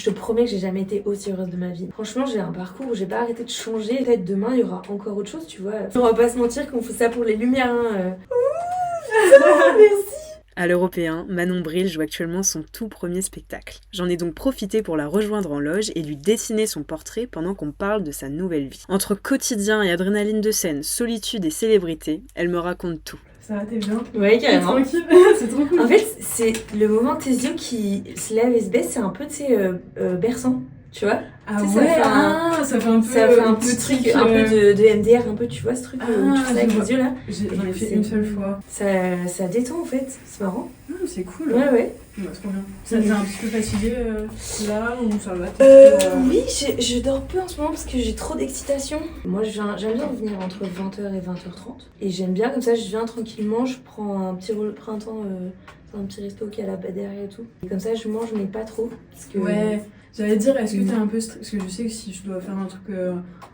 Je te promets que j'ai jamais été aussi heureuse de ma vie. Franchement, j'ai un parcours où j'ai pas arrêté de changer. Peut-être demain, il y aura encore autre chose, tu vois. On va pas se mentir qu'on fait ça pour les lumières, hein. Merci. À l'Européen, Manon Bril joue actuellement son tout premier spectacle. J'en ai donc profité pour la rejoindre en loge et lui dessiner son portrait pendant qu'on parle de sa nouvelle vie. Entre quotidien et adrénaline de scène, solitude et célébrité, elle me raconte tout. Ça va, t'es bien? Ouais, carrément. Tranquille, c'est trop cool. En fait, c'est le moment de tes yeux qui se lèvent et se baissent, c'est un peu, tu sais, berçant, tu vois. Ah Tu sais, ouais, ça fait un petit truc, un peu de MDR, un peu, tu vois, ce truc où tu fais avec les yeux là. J'en ai fait une seule fois. Ça détend en fait, c'est marrant. C'est cool. Ouais. Ouais, c'est trop bien. Ça te fait un petit peu fatigué là ou ça va? Oui, je dors peu en ce moment parce que j'ai trop d'excitation. Moi, j'aime bien venir entre 20h et 20h30. Et j'aime bien, comme ça, je viens tranquillement, je prends un petit rôle printemps dans un petit resto qui est à la Badère et tout. Et comme ça, je mange, mais pas trop. Parce que... Ouais. J'allais dire, est-ce que t'es un peu stressée? Parce que je sais que si je dois faire un truc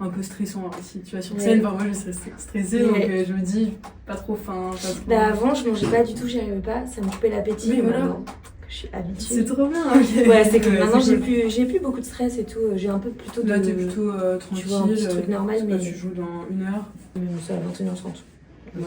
un peu stressant, si tu vas sur scène, moi je serais stressée, donc je me dis pas trop faim. Pas trop... Bah avant, je mangeais pas du tout, j'y arrivais pas, ça me coupait l'appétit. Mais voilà. Maintenant que je suis habituée. C'est trop bien, ok. Ouais, c'est que maintenant j'ai plus beaucoup de stress et tout, j'ai un peu plutôt de... Là t'es plutôt tranquille, tu vois, un petit truc normal, mais... Tu joues dans 1 heure. Même ça à 21h30. Ouais.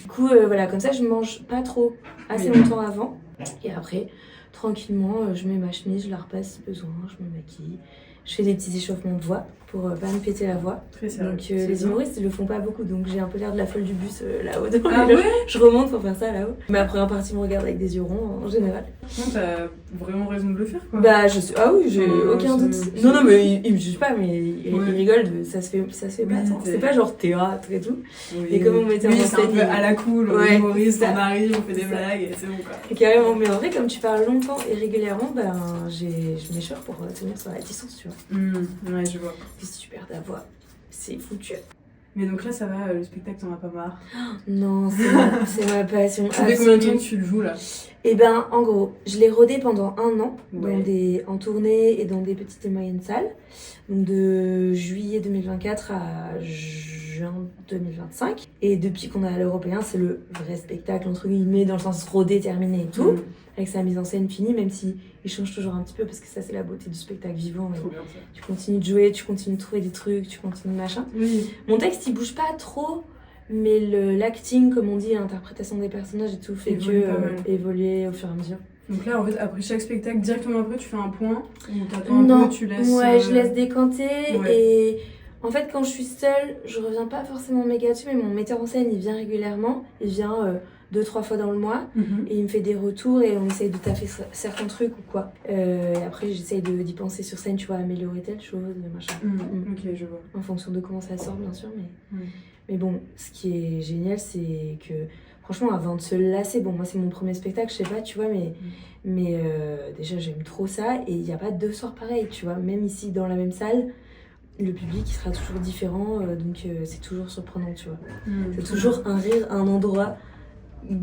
Du coup, voilà, comme ça je mange pas trop assez longtemps avant, et après... Tranquillement, je mets ma chemise, je la repasse si besoin, je me maquille. Je fais des petits échauffements de voix pour pas me péter la voix. Très sérieux. Donc les humoristes ils le font pas beaucoup, donc j'ai un peu l'air de la folle du bus là-haut. Ah ouais? Je remonte pour faire ça là-haut. Ma première partie me regarde avec des yeux ronds en général. Non, t'as vraiment raison de le faire quoi. Bah ah oui, j'ai aucun doute. Non mais il me juge pas, mais il rigole, ça se fait pas. C'est pas genre théâtre et tout. Oui. Et comme on mettait en scène, c'est un peu à la cool, ouais, humoriste, on arrive, on fait des blagues et c'est bon quoi. Et carrément, mais en vrai comme tu parles longtemps et régulièrement, ben je m'échauffe pour tenir sur la distance, tu vois. Ouais, je vois. C'est super ta voix, c'est foutu. Mais donc là ça va, le spectacle t'en as pas marre? Non, c'est ma passion. Ça fait combien de temps que tu le joues là? Et ben en gros, je l'ai rodé pendant 1 an en tournée et dans des petites et moyennes salles. Donc de juillet 2024 à juin 2025. Et depuis qu'on est à l'Européen, c'est le vrai spectacle entre guillemets, dans le sens rodé, terminé et tout. Avec sa mise en scène finie, même si il change toujours un petit peu parce que ça c'est la beauté du spectacle vivant. Mais trop bien, ça. Tu continues de jouer, tu continues de trouver des trucs, tu continues de machin. Oui. Mon texte il bouge pas trop, mais l'acting, comme on dit, l'interprétation des personnages et tout fait évoluer au fur et à mesure. Donc là en fait après chaque spectacle, directement après tu fais un point ou t'attends un peu, tu laisses... Ouais, je laisse décanter et... En fait, quand je suis seule, je reviens pas forcément méga dessus, mais mon metteur en scène, il vient régulièrement. Il vient 2-3 fois dans le mois et il me fait des retours et on essaye de taffer certains trucs ou quoi. Et après, j'essaye d'y penser sur scène, tu vois, améliorer telle chose, machin. Ok, je vois. En fonction de comment ça sort, bien sûr, mais bon, ce qui est génial, c'est que franchement, avant de se lasser, bon, moi c'est mon premier spectacle, je sais pas, tu vois, mais déjà j'aime trop ça et il n'y a pas 2 soirs pareils, tu vois, même ici dans la même salle. Le public il sera toujours différent, donc c'est toujours surprenant, tu vois. C'est toujours un rire à un endroit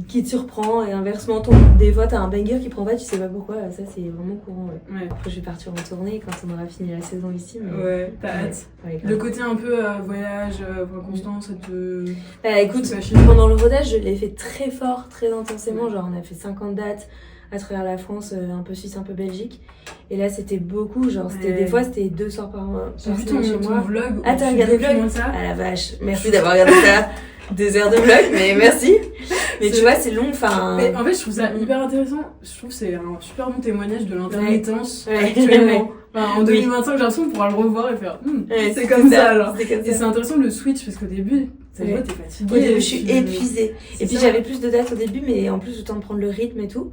qui te surprend et inversement, des fois t'as un banger qui prend pas, tu sais pas pourquoi, ça c'est vraiment courant. Après je vais partir en tournée quand on aura fini la saison ici. Mais... Ouais, t'as hâte. Le côté un peu voyage, constant, ça te... écoute, pendant le rodage je l'ai fait très fort, très intensément, genre on a fait 50 dates à travers la France, un peu Suisse, un peu Belgique. Et là, c'était beaucoup, genre, des fois, c'était 2 soirs par semaine chez moi. Vlog. Ah, t'as regardé le vlog? Ah la vache, merci d'avoir regardé ça. 2 heures de vlog, mais merci. Mais tu vois, c'est long, enfin... Mais en fait, je trouve ça hyper intéressant. Je trouve que c'est un super bon témoignage de l'intermittence actuellement. Enfin, en 2025, j'ai l'impression qu'on pourra le revoir et faire c'est comme ça alors. Et c'est intéressant le switch, parce qu'au début, t'es fatiguée. Au début, je suis épuisée. Et puis j'avais plus de dates au début, mais en plus, le temps de prendre le rythme et tout.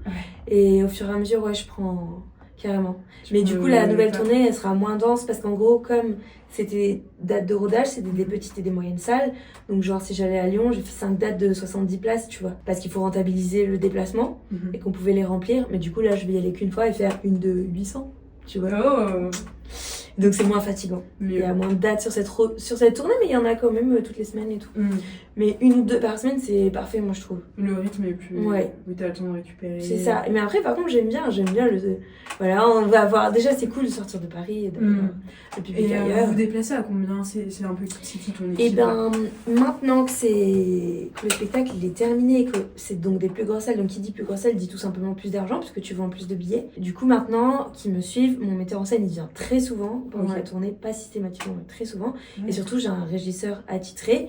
Et au fur et à mesure, je prends carrément. Mais du coup, la nouvelle tournée, elle sera moins dense parce qu'en gros, comme c'était dates de rodage, c'était des petites et des moyennes salles. Donc, genre, si j'allais à Lyon, j'ai fait 5 dates de 70 places, tu vois. Parce qu'il faut rentabiliser le déplacement et qu'on pouvait les remplir. Mais du coup, là, je vais y aller qu'une fois et faire une de 800, tu vois. Donc c'est moins fatigant. Il y a moins de dates sur cette tournée, mais il y en a quand même toutes les semaines et tout. Mais 1 ou 2 par semaine, c'est parfait, moi je trouve. Le rythme est plus... Ouais. Oui, t'as le temps de récupérer. C'est ça. Mais après, par contre, j'aime bien le... Voilà, on va avoir... Déjà, c'est cool de sortir de Paris et d'aller le public ailleurs. Vous vous déplacez à combien? C'est un peu c'est qui ton équipe? Et ben, maintenant que le spectacle il est terminé et que c'est donc des plus grosses salles, donc qui dit plus grosses salles dit tout simplement plus d'argent, puisque tu vends plus de billets. Du coup, maintenant, qui me suivent, mon metteur en scène, il vient très souvent pendant la tournée, pas systématiquement, mais très souvent. Et surtout, j'ai un régisseur attitré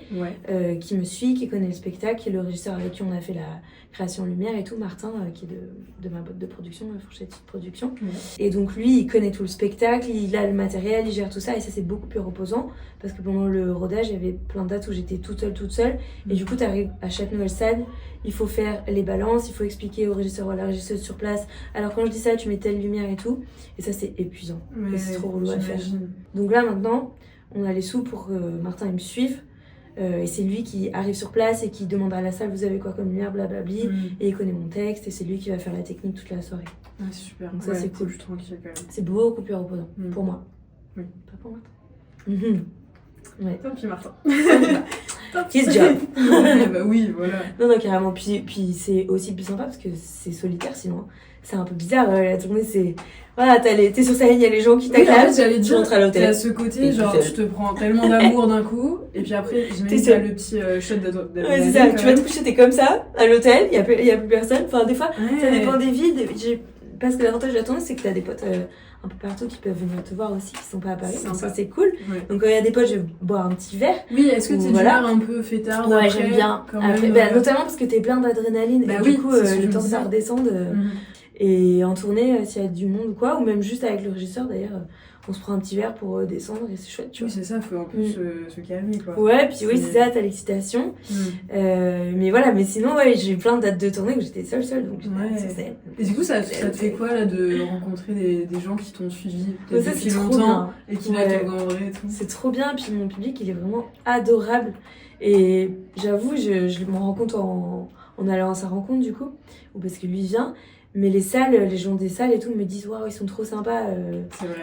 qui me suit, qui connaît le spectacle, qui est le régisseur avec qui on a fait la création lumière et tout, Martin, qui est de ma boîte de production, Fourchette Production. Et donc lui, il connaît tout le spectacle, il a le matériel, il gère tout ça, et ça c'est beaucoup plus reposant, parce que pendant le rodage, il y avait plein de dates où j'étais toute seule, et du coup tu arrives à chaque nouvelle salle, il faut faire les balances, il faut expliquer au régisseur ou à la régisseuse sur place, alors quand je dis ça, tu mets telle lumière et tout, et ça c'est épuisant, et c'est trop relou à faire. Donc là maintenant, on a les sous pour que Martin il me suive, et c'est lui qui arrive sur place et qui demande à la salle, vous avez quoi comme lumière, blablabli, et il connaît mon texte, et c'est lui qui va faire la technique toute la soirée. Ah, c'est super. Donc ça c'est cool. Plus tranquille quand même. C'est beaucoup plus reposant pour moi. Oui. Pas pour Martin. Ouais. Tant pis Martin. His job. Bah oui, voilà. Non, carrément. Puis c'est aussi plus sympa parce que c'est solitaire sinon. C'est un peu bizarre, la tournée c'est... Voilà, t'es sur scène, il y a les gens qui t'acclament, tu rentres à l'hôtel. T'as ce côté, genre tu te prends tellement d'amour d'un coup, et puis après, j'imagine t'as le petit shot d'adrénaline. Ouais, c'est ça, tu vas te coucher, t'es comme ça, à l'hôtel, il y a plus personne. Enfin, des fois, ça dépend des villes. Parce que l'avantage de la tournée, c'est que t'as des potes un peu partout qui peuvent venir te voir aussi, qui sont pas à Paris. Donc ça, c'est cool. Ouais. Donc quand il y a des potes, je vais boire un petit verre. Oui, est-ce que t'es du genre un peu fêtard? Ouais, j'aime bien. Après, notamment parce que t'es plein d'adrénaline. Bah et oui, du coup, le temps que ça redescende. Et en tournée, s'il y a du monde ou quoi, ou même juste avec le régisseur d'ailleurs, on se prend un petit verre pour descendre et c'est chouette, tu vois. Oui, c'est ça, faut un peu se calmer, quoi. Ouais, puis oui, c'est ça, t'as l'excitation. Mais voilà, mais sinon, j'ai eu plein de dates de tournée où j'étais seule, donc Et du coup, ça te fait quoi, là, de rencontrer des gens qui t'ont suivi depuis longtemps et qui là te voient en vrai et tout? C'est trop bien, puis mon public, il est vraiment adorable. Et j'avoue, je me rends compte en allant à sa rencontre, du coup, ou parce que lui vient. Mais les gens des salles et tout me disent waouh, ils sont trop sympas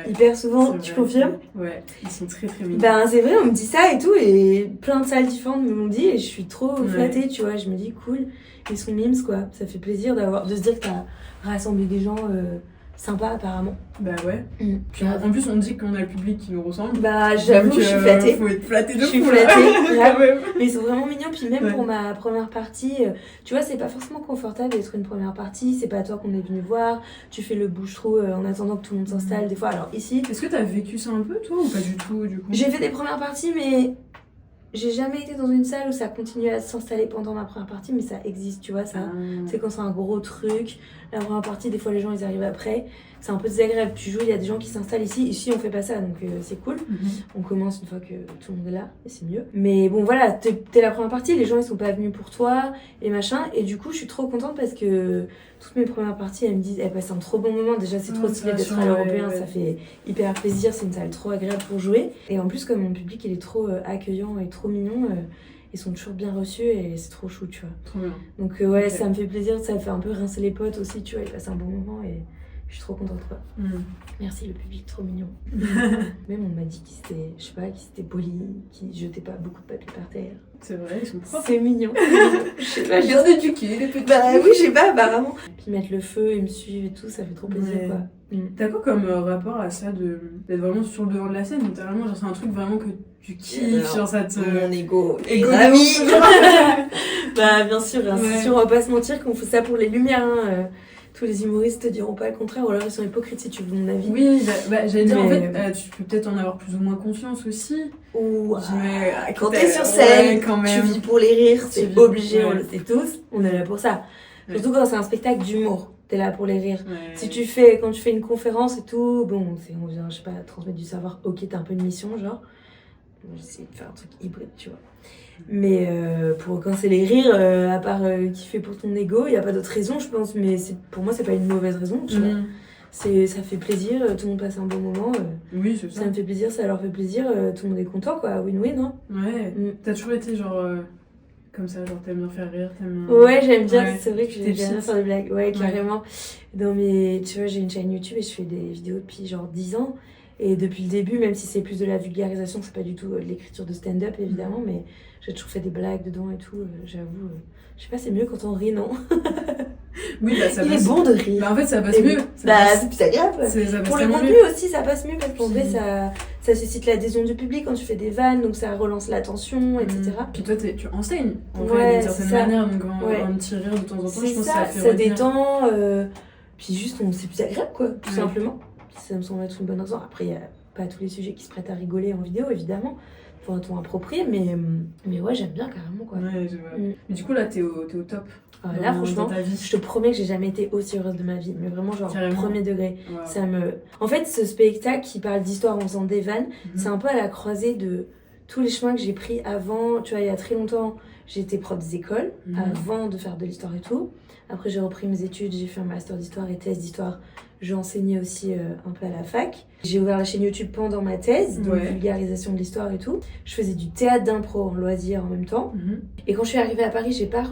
hyper souvent, tu confirmes? Ouais, ils sont très très mignons. Ben c'est vrai, on me dit ça et tout, et plein de salles différentes me l'ont dit, et je suis trop flattée, tu vois. Je me dis cool, ils sont mimes quoi, ça fait plaisir de se dire que t'as rassemblé des gens sympas apparemment. Bah ouais. Puis en plus on dit qu'on a le public qui nous ressemble. Bah j'avoue, je suis flattée. Faut être flattée de fou. Je suis flattée, mais ils sont vraiment mignons. Puis même pour ma première partie, tu vois, c'est pas forcément confortable d'être une première partie, c'est pas toi qu'on est venu voir, tu fais le bouche-trou en attendant que tout le monde s'installe des fois. Alors ici... Est-ce que t'as vécu ça un peu toi ou pas du tout du coup? J'ai fait des premières parties, mais... J'ai jamais été dans une salle où ça continue à s'installer pendant ma première partie, mais ça existe, tu vois, ça. C'est quand c'est un gros truc. La première partie, des fois, les gens, ils arrivent après. C'est un peu désagréable. Tu joues, il y a des gens qui s'installent ici. Ici, on fait pas ça, donc c'est cool. On commence une fois que tout le monde est là, et c'est mieux. Mais bon, voilà, t'es la première partie, les gens, ils sont pas venus pour toi, et machin. Et du coup, je suis trop contente parce que toutes mes premières parties, elles me disent, elles passent un trop bon moment. Déjà, c'est trop stylé d'être à l'européen, ça fait hyper plaisir. C'est une salle trop agréable pour jouer. Et en plus, comme mon public, il est trop accueillant et trop mignon, ils sont toujours bien reçus et c'est trop chou, tu vois. Trop bien. Donc ça me fait plaisir, ça me fait un peu rincer les potes aussi, tu vois, ils passent un bon moment et je suis trop contente, quoi. Merci, le public, trop mignon. Même on m'a dit qu'ils étaient polis, qu'ils jetaient pas beaucoup de papier par terre. C'est vrai, ils sont propres. C'est mignon. Je sais pas, bien éduqués, les petits. Bah oui, je sais pas, apparemment. Puis mettre le feu, ils me suivent et tout, ça fait trop plaisir, quoi. T'as quoi comme rapport à ça d'être vraiment sur le devant de la scène, littéralement, genre c'est un truc vraiment que tu kiffes, genre ça te... Mon ego est ravi. Bah bien sûr, c'est sûr, on va pas se mentir qu'on fait ça pour les lumières, hein. Tous les humoristes te diront pas le contraire, ou alors ils sont hypocrites si tu veux mon avis. Oui, j'allais dire, en fait, tu peux peut-être en avoir plus ou moins conscience aussi. Ou quand t'es sur scène, tu vis pour les rires, c'est obligé, on le sait tous, on est là pour ça. Surtout quand c'est un spectacle d'humour, t'es là pour les rires. Si quand tu fais une conférence et tout, bon, on vient, je sais pas, transmettre du savoir, ok, t'as un peu de mission, genre. J'essaie de faire un truc hybride, tu vois. Mais quand c'est les rires, à part kiffer pour ton ego, il n'y a pas d'autre raison, je pense. Mais pour moi, c'est pas une mauvaise raison, tu vois. Ça fait plaisir, tout le monde passe un bon moment. Oui, c'est ça. Ça me fait plaisir, ça leur fait plaisir, tout le monde est content, quoi. Win-win, hein. Ouais. T'as toujours été genre comme ça, genre t'aimes bien faire rire, t'aimes bien... Ouais, j'aime bien, Ouais, c'est vrai que j'aime bien faire des blagues. Ouais, carrément. Tu vois, j'ai une chaîne YouTube et je fais des vidéos depuis genre 10 ans. Et depuis le début, même si c'est plus de la vulgarisation, c'est pas du tout de l'écriture de stand-up évidemment, mais j'ai toujours fait des blagues dedans et tout, j'avoue. Je sais pas, c'est mieux quand on rit, non? Oui, bah ça Il passe. est bon de rire. Bah en fait, ça passe mieux. C'est plus agréable. Ça passe Pour le tellement contenu mieux. aussi, ça passe mieux parce qu'en vrai, ça suscite l'adhésion du public quand tu fais des vannes, donc ça relance l'attention, etc. Puis toi, tu enseignes en fait, Ouais, d'une certaine c'est ça. manière, donc un petit rire de temps en temps, C'est je pense que ça, fait ça retenir. détend, puis juste, c'est plus agréable, quoi, tout Ouais. simplement. Ça me semble être une bonne raison. Après, il n'y a pas tous les sujets qui se prêtent à rigoler en vidéo, évidemment. Faut un ton approprié, mais ouais, j'aime bien carrément, quoi. Ouais, je vois. Mais du coup, là, t'es au top. Là, franchement, dans ta vie. je te promets que j'ai jamais été aussi heureuse de ma vie, mais vraiment, genre, Carrément. premier degré. Wow. En fait, ce spectacle qui parle d'histoire en faisant des vannes, c'est un peu à la croisée de tous les chemins que j'ai pris avant. Tu vois, il y a très longtemps, j'étais prof des écoles, avant de faire de l'histoire et tout. Après, j'ai repris mes études, j'ai fait un master d'histoire et thèse d'histoire. J'ai enseigné aussi un peu à la fac. J'ai ouvert la chaîne YouTube pendant ma thèse, donc vulgarisation de l'histoire et tout. Je faisais du théâtre d'impro en loisir en même temps. Et quand je suis arrivée à Paris, j'ai pas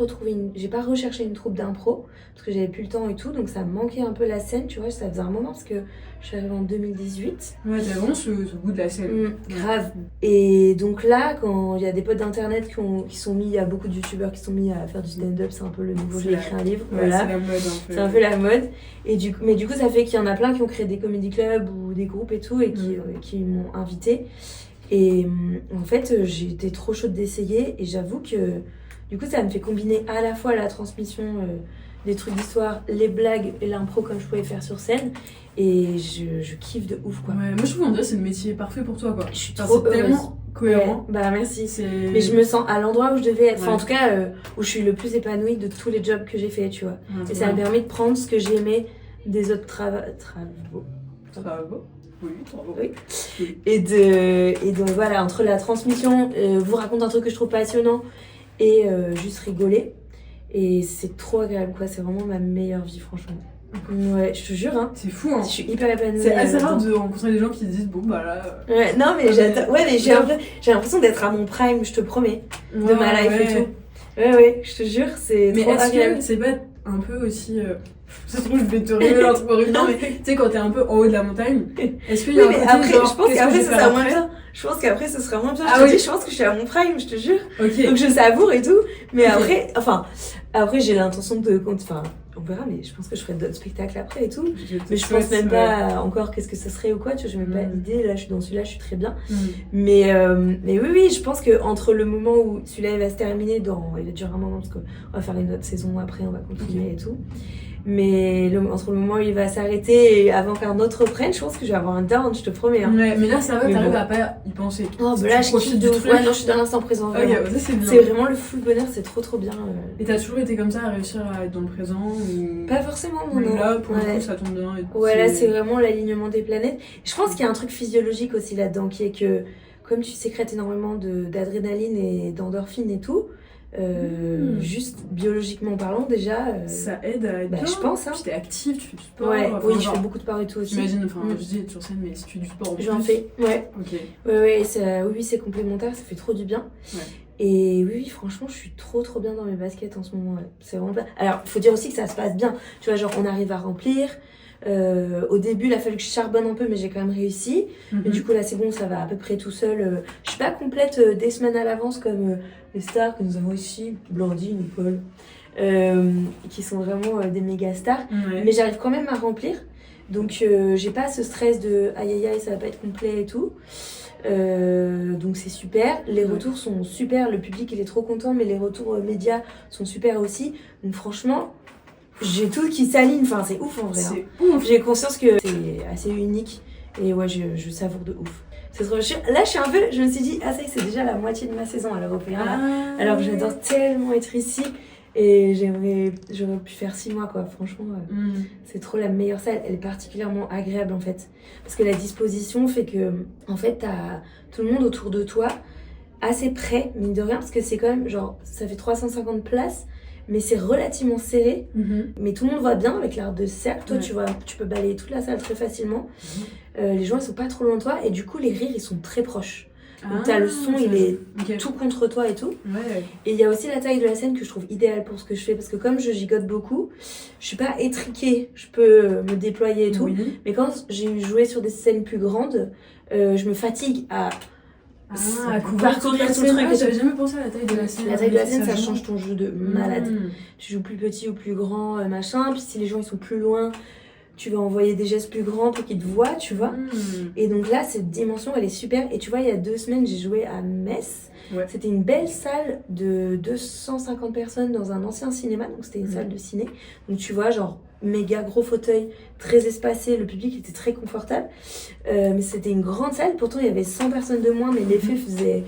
recherché une troupe d'impro parce que j'avais plus le temps et tout, donc ça me manquait un peu la scène, tu vois. Ça faisait un moment parce que je suis arrivée en 2018. Ouais, t'as vraiment ce goût de la scène. Grave. Et donc là, quand il y a des potes d'internet qui sont mis, il y a beaucoup de youtubeurs qui sont mis à faire du stand-up, c'est un peu le nouveau, j'ai écrit un livre. Ouais, voilà. c'est la mode un peu. C'est un peu la mode. Mais du coup, ça fait qu'il y en a plein qui ont créé des comedy clubs ou des groupes et tout, et qui m'ont invité. Et en fait, j'ai été trop chaude d'essayer, et j'avoue que du coup, ça me fait combiner à la fois la transmission des trucs d'histoire, les blagues et l'impro comme je pouvais faire sur scène. Et je kiffe de ouf, quoi. Ouais, moi je trouve que c'est le métier parfait pour toi, quoi. Je suis Enfin, trop c'est heureuse. tellement cohérent. Ouais, bah merci. C'est... Mais je me sens à l'endroit où je devais être. Enfin, Ouais. en tout cas, où je suis le plus épanouie de tous les jobs que j'ai fait, tu vois. Ouais, Et ça m'a permis de prendre ce que j'aimais des autres travaux. Bravo. Oui, bravo. Oui. Et donc voilà, entre la transmission, vous raconte un truc que je trouve passionnant et juste rigoler. Et c'est trop agréable, quoi. C'est vraiment ma meilleure vie, franchement. Ouais, je te jure, hein. C'est fou, hein. Je suis hyper épanouie. C'est assez rare là-dedans. de rencontrer des gens qui se disent, bon bah là. Ouais, non, mais j'attends. Ouais, mais j'ai l'impression d'être à mon prime, je te promets. De ma life et tout. Ouais, je te jure, c'est Mais trop est-ce agréable. que c'est pas un peu aussi. Ça se trouve, je vais te révéler un truc horrible. Non, mais tu sais, quand t'es un peu en haut de la montagne, est-ce qu'il y a un côté après, genre, je pense qu'est-ce qu'après, que ça je vais sera faire moins après bien. Je pense qu'après, ce sera moins bien. Ah Je te oui. dis, je pense que je suis à mon prime, je te jure. Ok. Donc je savoure et tout. Mais Ok. après, j'ai l'intention de. Enfin, on verra, mais je pense que je ferai d'autres spectacles après et tout. te Mais je pense souhaite, même pas encore qu'est-ce que ça serait ou quoi, tu vois, j'ai même pas l'idée. Là, je suis dans celui-là, je suis très bien. Mais oui, je pense qu'entre le moment où celui-là il va se terminer, il va durer un moment parce qu'on va faire une autre saison après, on va continuer et tout. Mais entre le moment où il va s'arrêter et avant qu'un autre reprenne, je pense que je vais avoir un down, je te promets. Hein. Ouais, mais là, ça va, Mais t'arrives bon. à pas y penser. Oh, bah là, je kiffe de ouf. Ouais, non, je suis dans l'instant présent. Ok, Vraiment. ça c'est bien. C'est vraiment le full bonheur, c'est trop bien. Et t'as toujours été comme ça à réussir à être dans le présent ou... Pas forcément, Mais non. là, pour le Ouais. coup, ça tombe bien. Et Ouais, là, c'est vraiment l'alignement des planètes. Je pense qu'il y a un truc physiologique aussi là-dedans, qui est que, comme tu sécrètes énormément d'adrénaline et d'endorphine et tout, juste biologiquement parlant, déjà. Ça aide à être bah, bien. je pense, hein. Puis t'es active, tu fais du sport. Ouais, enfin, oui, je genre, fais beaucoup de sport et tout aussi. j'imagine, enfin, je dis être sur scène, mais si tu fais du sport en plus. J'en fais, ouais. Ok. Ouais, oui, c'est complémentaire, ça fait trop du bien. Ouais. Et oui, franchement, je suis trop bien dans mes baskets en ce moment. Ouais. C'est vraiment bien. Alors, il faut dire aussi que ça se passe bien. Tu vois, genre, on arrive à remplir. Au début, il a fallu que je charbonne un peu, mais j'ai quand même réussi. Mais du coup, là, c'est bon, ça va à peu près tout seul. Je suis pas complète des semaines à l'avance comme les stars que nous avons ici, Blandine ou Paul, qui sont vraiment des méga stars. Ouais. Mais j'arrive quand même à remplir. Donc, j'ai pas ce stress de aïe, ça va pas être complet et tout. Donc c'est super, les retours sont super, le public il est trop content, mais les retours médias sont super aussi. Donc franchement, j'ai tout qui s'aligne, enfin c'est ouf en vrai. C'est Hein. ouf. J'ai conscience que c'est assez unique et ouais, je savoure de ouf. C'est trop chiant. Là je suis un peu, je me suis dit, ah ça y est, c'est déjà la moitié de ma saison à l'Européen là. Alors que j'adore tellement être ici et j'aurais pu faire 6 mois quoi, franchement. C'est trop la meilleure salle, elle est particulièrement agréable en fait. Parce que la disposition fait que, en fait, t'as tout le monde autour de toi, assez près, mine de rien, parce que c'est quand même, genre, ça fait 350 places, mais c'est relativement serré. Mais tout le monde voit bien avec l'art de cercle. Toi, tu peux balayer toute la salle très facilement. Les gens, ils sont pas trop loin de toi, et du coup, les rires, ils sont très proches. Donc t'as le son, il est tout contre toi et tout. Et il y a aussi la taille de la scène que je trouve idéale pour ce que je fais, parce que comme je gigote beaucoup, je suis pas étriquée, je peux me déployer et tout. Mais quand j'ai joué sur des scènes plus grandes, je me fatigue à parcourir tout le truc. J'avais jamais pensé à la taille de la scène. La taille de la scène, ça change ton jeu de malade. Tu joues plus petit ou plus grand, machin. Puis si les gens ils sont plus loin, tu vas envoyer des gestes plus grands pour qu'ils te voient, tu vois. Et donc là, cette dimension, elle est super. Et tu vois, il y a 2 semaines, j'ai joué à Metz. C'était une belle salle de 250 personnes dans un ancien cinéma. Donc c'était une salle de ciné. Donc tu vois, genre méga gros fauteuil, très espacé. Le public était très confortable. Mais c'était une grande salle. Pourtant, il y avait 100 personnes de moins, mais l'effet faisait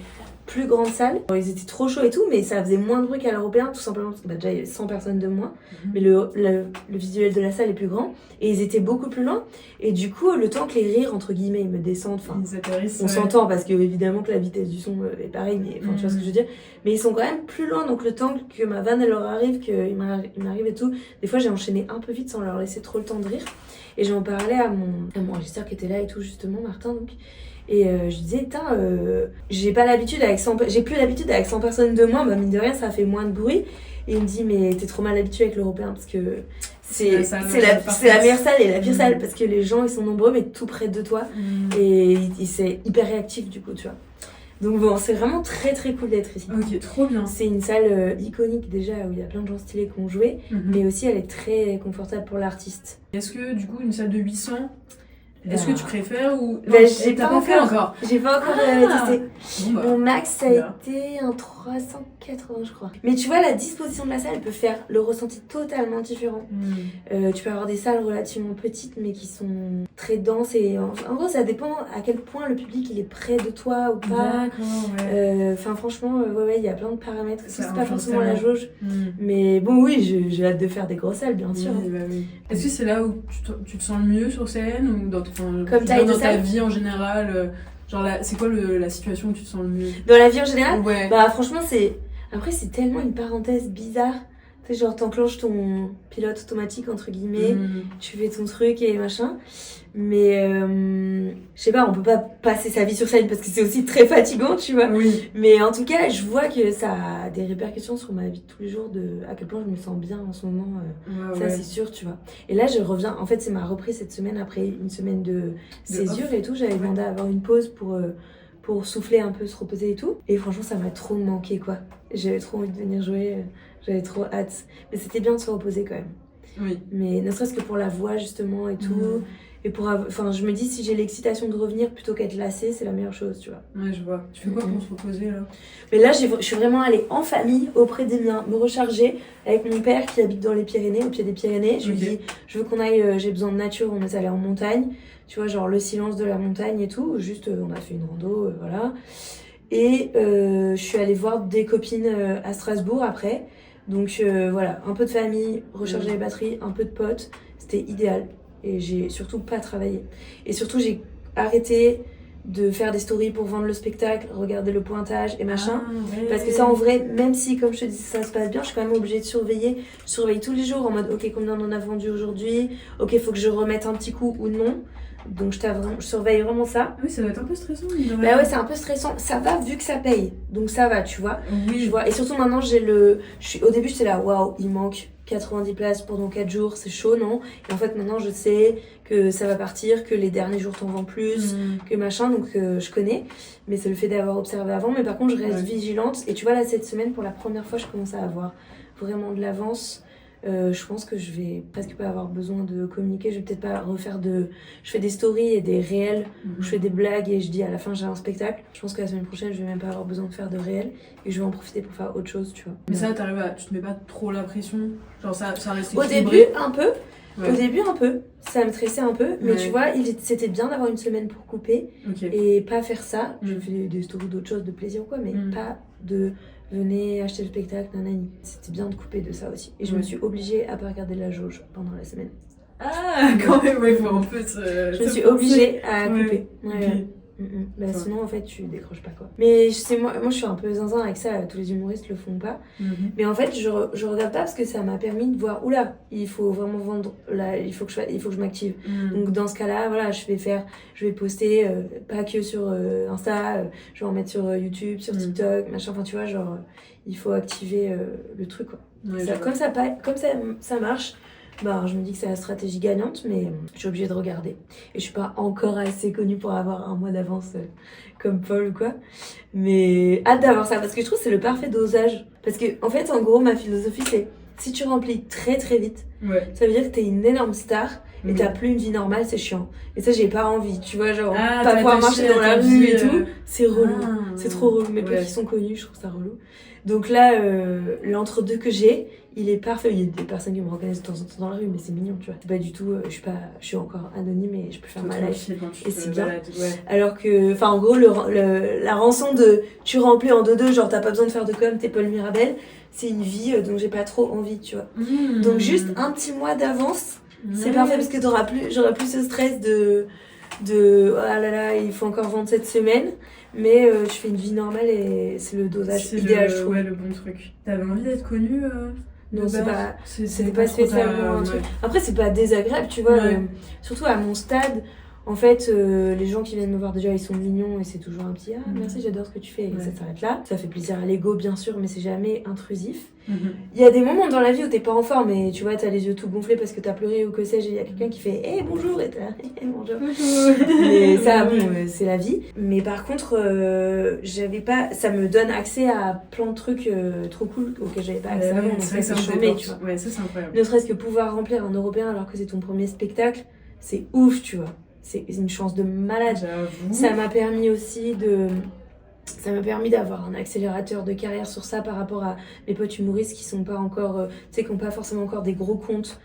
plus grande salle. Ils étaient trop chauds et tout, mais ça faisait moins de bruit qu'à l'européen, tout simplement parce que déjà il y avait 100 personnes de moins, mais le visuel de la salle est plus grand, et ils étaient beaucoup plus loin, et du coup, le temps que les rires, entre guillemets, ils me descendent, enfin, on s'entend, parce que évidemment que la vitesse du son est pareille, mais tu vois ce que je veux dire, mais ils sont quand même plus loin, donc le temps que ma vanne elle leur arrive, qu'ils m'arrivent et tout, des fois j'ai enchaîné un peu vite sans leur laisser trop le temps de rire, et j'en parlais à mon régisseur qui était là et tout, justement, Martin, donc. Et je disais, j'ai plus l'habitude avec 100 personnes de moins, bah mine de rien ça fait moins de bruit. Et il me dit, mais t'es trop mal habitué avec l'européen parce que c'est la meilleure salle et la pire salle parce que les gens ils sont nombreux mais tout près de toi et c'est hyper réactif du coup, tu vois. Donc bon, c'est vraiment très très cool d'être ici. Ok, trop bien. C'est une salle iconique déjà où il y a plein de gens stylés qui ont joué, mais aussi elle est très confortable pour l'artiste. Est-ce que du coup une salle de 800, est-ce que tu préfères ou... j'ai pas fait encore. J'ai pas encore testé. Mon max ça a été un 380 je crois. Mais tu vois la disposition de la salle elle peut faire le ressenti totalement différent. Tu peux avoir des salles relativement petites mais qui sont très denses et en gros ça dépend à quel point le public il est près de toi ou pas. Enfin franchement il y a plein de paramètres. C'est pas forcément la jauge. Mais bon oui j'ai hâte de faire des grosses salles bien sûr. Est-ce que c'est là où tu te sens le mieux sur scène ou dans ta vie en général, genre c'est quoi la situation où tu te sens le mieux? Dans la vie en général? Bah franchement après c'est tellement une parenthèse bizarre. Tu sais genre t'enclenches ton pilote automatique entre guillemets, tu fais ton truc et machin. Mais je sais pas, on peut pas passer sa vie sur scène parce que c'est aussi très fatigant, tu vois. Mais en tout cas, je vois que ça a des répercussions sur ma vie de tous les jours, de à quel point je me sens bien en ce moment. Ça c'est sûr, tu vois. Et là, je reviens. En fait, c'est ma reprise cette semaine après une semaine de césure et tout. J'avais demandé à avoir une pause pour souffler un peu, se reposer et tout. Et franchement, ça m'a trop manqué, quoi. J'avais trop envie de venir jouer. J'avais trop hâte. Mais c'était bien de se reposer quand même. Mais ne serait-ce que pour la voix justement et tout. Et je me dis, si j'ai l'excitation de revenir plutôt qu'être lassée, c'est la meilleure chose, tu vois. Ouais, je vois. Tu fais quoi pour se reposer, là? Mais là, je suis vraiment allée en famille, auprès des miens, me recharger avec mon père qui habite dans les Pyrénées, au pied des Pyrénées. Je lui dis, je veux qu'on aille, j'ai besoin de nature, on est allé en montagne. Tu vois, genre le silence de la montagne et tout. Juste, on a fait une rando, voilà. Et je suis allée voir des copines à Strasbourg après. Donc voilà, un peu de famille, recharger les batteries, un peu de potes. C'était idéal. Et j'ai surtout pas travaillé. Et surtout, j'ai arrêté de faire des stories pour vendre le spectacle, regarder le pointage et machin. Parce que ça, en vrai, même si, comme je te dis, ça se passe bien, je suis quand même obligée de surveiller. Je surveille tous les jours en mode, ok, combien on en a vendu aujourd'hui? Ok, faut que je remette un petit coup ou non. Donc je surveille vraiment ça. Oui, ça doit être un peu stressant. Bah ouais, c'est un peu stressant. Ça va vu que ça paye. Donc ça va, tu vois. Je vois. Et surtout maintenant, au début, j'étais là, waouh, il manque 90 places pendant 4 jours, c'est chaud, non? Et en fait, maintenant, je sais que ça va partir, que les derniers jours t'en vends plus, que machin, donc je connais. Mais c'est le fait d'avoir observé avant. Mais par contre, je reste vigilante. Et tu vois, là, cette semaine, pour la première fois, je commence à avoir vraiment de l'avance. Je pense que je vais presque pas avoir besoin de communiquer. Je vais peut-être pas refaire je fais des stories et des réels où je fais des blagues et je dis à la fin j'ai un spectacle. Je pense que la semaine prochaine je vais même pas avoir besoin de faire de réels et je vais en profiter pour faire autre chose, tu vois. Mais ça, tu te mets pas trop la pression? Genre ça reste équilibré? Au début un peu. Au début un peu. Ça me stressait un peu. Mais tu vois, c'était bien d'avoir une semaine pour couper et pas faire ça. Je fais des stories d'autres choses, de plaisir ou quoi, mais pas de... venez acheter le spectacle, nanani. C'était bien de couper de ça aussi. Et je me suis obligée à pas regarder la jauge pendant la semaine. Ah, quand même, il faut un peu je me suis obligée à couper. Bah, sinon en fait tu décroches pas quoi. Mais moi je suis un peu zinzin avec ça, tous les humoristes le font pas. Mais en fait je regarde pas parce que ça m'a permis de voir oula, il faut vraiment vendre là, il faut que je m'active. Donc dans ce cas-là, voilà, je vais poster pas que sur Insta, je vais en mettre sur YouTube, sur TikTok, machin, enfin tu vois, genre il faut activer le truc quoi. Ouais, comme ça marche. Bah, je me dis que c'est la stratégie gagnante, mais je suis obligée de regarder. Et je suis pas encore assez connue pour avoir un mois d'avance comme Paul ou quoi. Mais hâte d'avoir ça, parce que je trouve que c'est le parfait dosage. Parce que, en fait, en gros, ma philosophie, c'est si tu remplis très très vite, ça veut dire que t'es une énorme star et t'as plus une vie normale, c'est chiant. Et ça, j'ai pas envie, tu vois, genre, pas pouvoir marcher dans la rue et tout, c'est relou. C'est trop relou. Mes potes qui sont connus, je trouve ça relou. Donc là, l'entre-deux que j'ai, il est parfait. Il y a des personnes qui me reconnaissent de temps en temps dans la rue, mais c'est mignon, tu vois. C'est pas du tout, je suis encore anonyme et je peux faire ma life. Et c'est bien. Alors que, enfin, en gros, la rançon de tu remplis en 2-2, genre t'as pas besoin de faire de com, t'es Paul Mirabel, c'est une vie dont j'ai pas trop envie, tu vois. Donc juste un petit mois d'avance, c'est parfait parce que j'aurai plus ce stress de oh là là, il faut encore vendre cette semaine. Mais je fais une vie normale et c'est le dosage idéal, je trouve. Ouais, le bon truc. T'avais envie d'être connue Non, c'était pas spécialement un truc. Après, c'est pas désagréable, tu vois. Surtout à mon stade, en fait, les gens qui viennent me voir déjà, ils sont mignons et c'est toujours un petit merci, j'adore ce que tu fais. Et ça s'arrête là. Ça fait plaisir à l'ego, bien sûr, mais c'est jamais intrusif. Il y a des moments dans la vie où t'es pas en forme et tu vois, t'as les yeux tout gonflés parce que t'as pleuré ou que sais-je, et il y a quelqu'un qui fait bonjour et t'as bonjour. Et ça, bon, c'est la vie. Mais par contre, ça me donne accès à plein de trucs trop cool auxquels j'avais pas accès avant. Donc ça, c'est chambé, tu vois. Ouais, ça, c'est incroyable. Ne serait-ce que pouvoir remplir un européen alors que c'est ton premier spectacle, c'est ouf, tu vois. C'est une chance de malade. J'avoue. Ça m'a permis aussi d'avoir un accélérateur de carrière sur ça par rapport à mes potes humoristes qui sont pas encore, qui n'ont pas forcément encore des gros comptes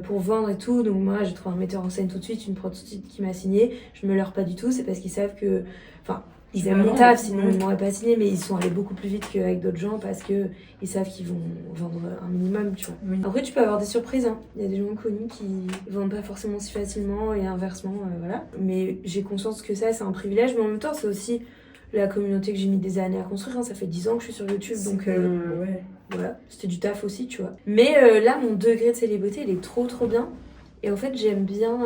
pour vendre et tout. Donc moi, j'ai trouvé un metteur en scène tout de suite, une prod tout de suite qui m'a signé. Je me leurre pas du tout, c'est parce qu'ils savent que, enfin, ils aiment mon taf, sinon ils m'auraient pas signé, mais ils sont allés beaucoup plus vite qu'avec d'autres gens parce que ils savent qu'ils vont vendre un minimum, tu vois. Après, tu peux avoir des surprises, hein. Il y a des gens connus qui vendent pas forcément si facilement et inversement, voilà. Mais j'ai conscience que ça, c'est un privilège, mais en même temps, c'est aussi la communauté que j'ai mis des années à construire, hein. Ça fait 10 ans que je suis sur YouTube, donc voilà, c'était du taf aussi, tu vois. Mais là, mon degré de célébrité, il est trop trop bien. Et en fait, j'aime bien,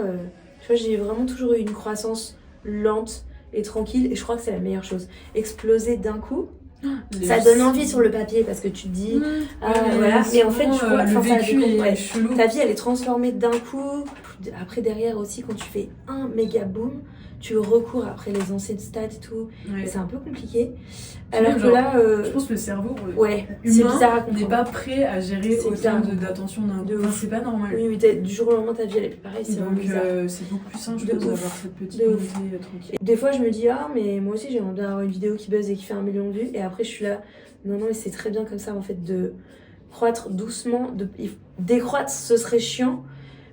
tu vois, j'ai vraiment toujours eu une croissance lente et tranquille, et je crois que c'est la meilleure chose. Exploser d'un coup, ça donne envie sur le papier parce que tu te dis voilà, mais en fait tu vois, ta vie elle est transformée d'un coup. Après derrière aussi, quand tu fais un méga boom, tu recours après les anciennes stats et tout, et c'est un peu compliqué. Alors que là je pense que le cerveau humain n'est pas prêt à gérer autant d'attention d'un coup. Enfin, c'est pas normal. Oui, du jour au lendemain ta vie elle est plus pareille, c'est donc c'est beaucoup plus simple, je pense, d'avoir cette petite montée tranquille. Des fois je me dis mais moi aussi j'aimerais bien avoir une vidéo qui buzz et qui fait 1 million de vues, et après je suis là non mais c'est très bien comme ça en fait, de croître doucement, décroître ce serait chiant,